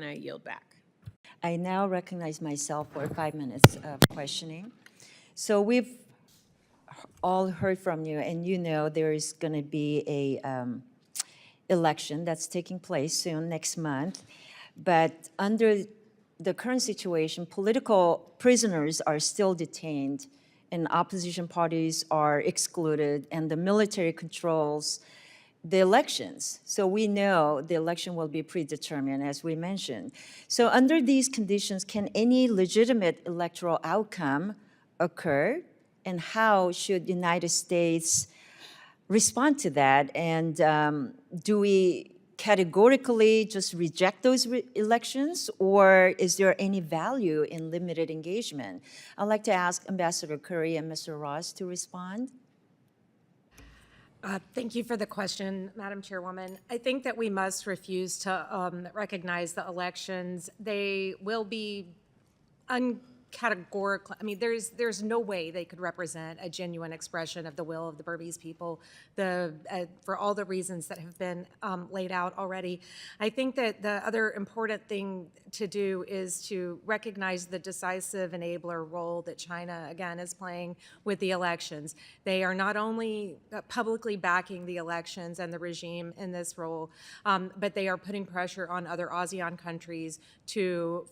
and I yield back. I now recognize myself for 5 minutes of questioning. So we've all heard from you, and you know there is going to be a election that's taking place soon, next month. But under the current situation, political prisoners are still detained, and opposition parties are excluded, and the military controls the elections. So we know the election will be predetermined, as we mentioned. So under these conditions, can any legitimate electoral outcome occur? And how should the United States respond to that? And do we categorically just reject those elections, or is there any value in limited engagement? I'd like to ask Ambassador Curry and Mr. Ross to respond. Thank you for the question, Madam Chairwoman. I think that we must refuse to recognize the elections. They will be uncategorical. I mean, there's no way they could represent a genuine expression of the will of the Burmese people, for all the reasons that have been laid out already. I think that the other important thing to do is to recognize the decisive enabler role that China, again, is playing with the elections. They are not only publicly backing the elections and the regime in this role, but they are putting pressure on other ASEAN countries to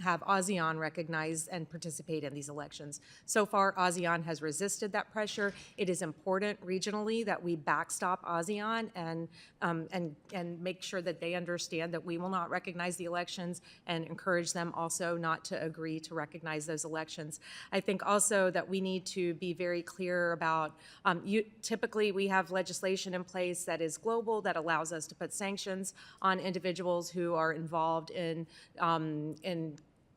have ASEAN recognize and participate in these elections. So far, ASEAN has resisted that pressure. It is important regionally that we backstop ASEAN and make sure that they understand that we will not recognize the elections, and encourage them also not to agree to recognize those elections. I think also that we need to be very clear about, typically we have legislation in place that is global that allows us to put sanctions on individuals who are involved in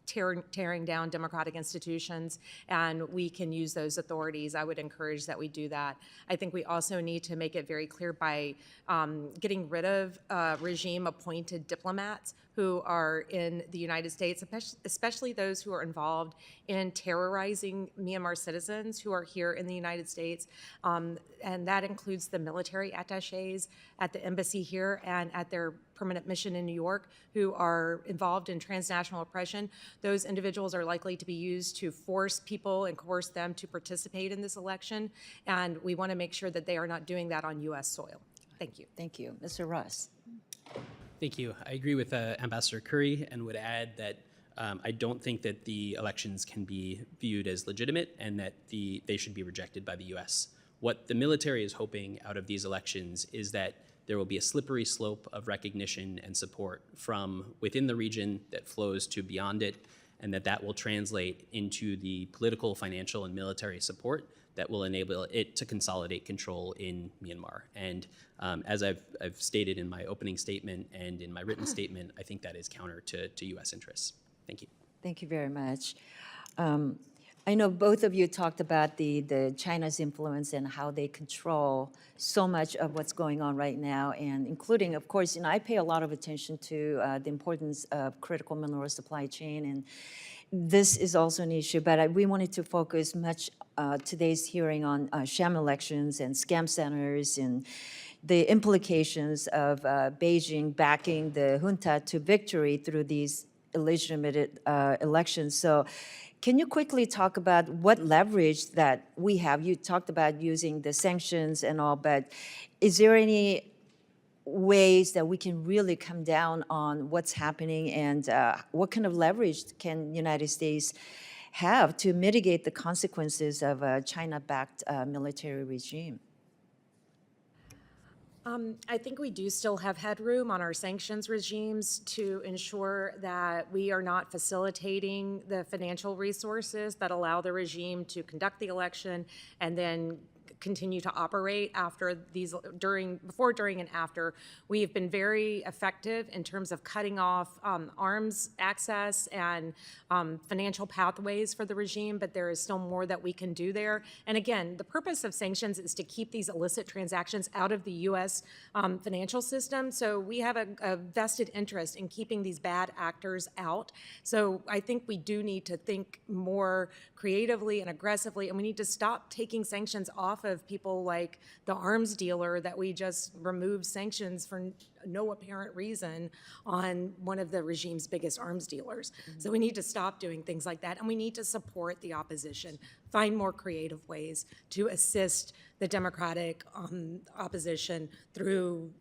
tearing down democratic institutions, and we can use those authorities. I would encourage that we do that. I think we also need to make it very clear by getting rid of regime-appointed diplomats who are in the United States, especially those who are involved in terrorizing Myanmar citizens who are here in the United States. And that includes the military attachés at the embassy here and at their permanent mission in New York who are involved in transnational oppression. Those individuals are likely to be used to force people and coerce them to participate in this election. And we want to make sure that they are not doing that on U.S. soil. Thank you. Thank you. Mr. Ross. Thank you. I agree with Ambassador Curry and would add that I don't think that the elections can be viewed as legitimate and that they should be rejected by the U.S. What the military is hoping out of these elections is that there will be a slippery slope of recognition and support from within the region that flows to beyond it, and that will translate into the political, financial, and military support that will enable it to consolidate control in Myanmar. And as I've stated in my opening statement and in my written statement, I think that is counter to U.S. interests. Thank you. Thank you very much. I know both of you talked about the China's influence and how they control so much of what's going on right now, and including, of course, I pay a lot of attention to the importance of critical mineral supply chain, and this is also an issue, but we wanted to focus much today's hearing on sham elections and scam centers and the implications of Beijing backing the junta to victory through these illegitimate elections. So can you quickly talk about what leverage that we have? You talked about using the sanctions and all, but is there any ways that we can really come down on what's happening, and what kind of leverage can United States have to mitigate the consequences of a China-backed military regime? I think we do still have headroom on our sanctions regimes to ensure that we are not facilitating the financial resources that allow the regime to conduct the election and then continue to operate after these, before, during, and after. We have been very effective in terms of cutting off arms access and financial pathways for the regime, but there is still more that we can do there. And again, the purpose of sanctions is to keep these illicit transactions out of the U.S. Financial system. So we have a vested interest in keeping these bad actors out. So I think we do need to think more creatively and aggressively, and we need to stop taking sanctions off of people like the arms dealer that we just removed sanctions for no apparent reason on one of the regime's biggest arms dealers. So we need to stop doing things like that, and we need to support the opposition, find more creative ways to assist the democratic opposition through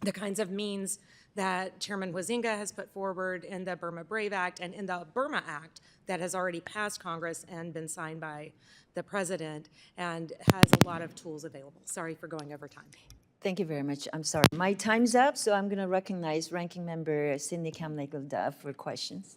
the kinds of means that Chairman Huizinga has put forward in the Burma Brave Act and in the Burma Act that has already passed Congress and been signed by the president and has a lot of tools available. Sorry for going over time. Thank you very much. I'm sorry. My time's up, so I'm going to recognize Ranking Member Sidney Kamnagle-Duff for questions.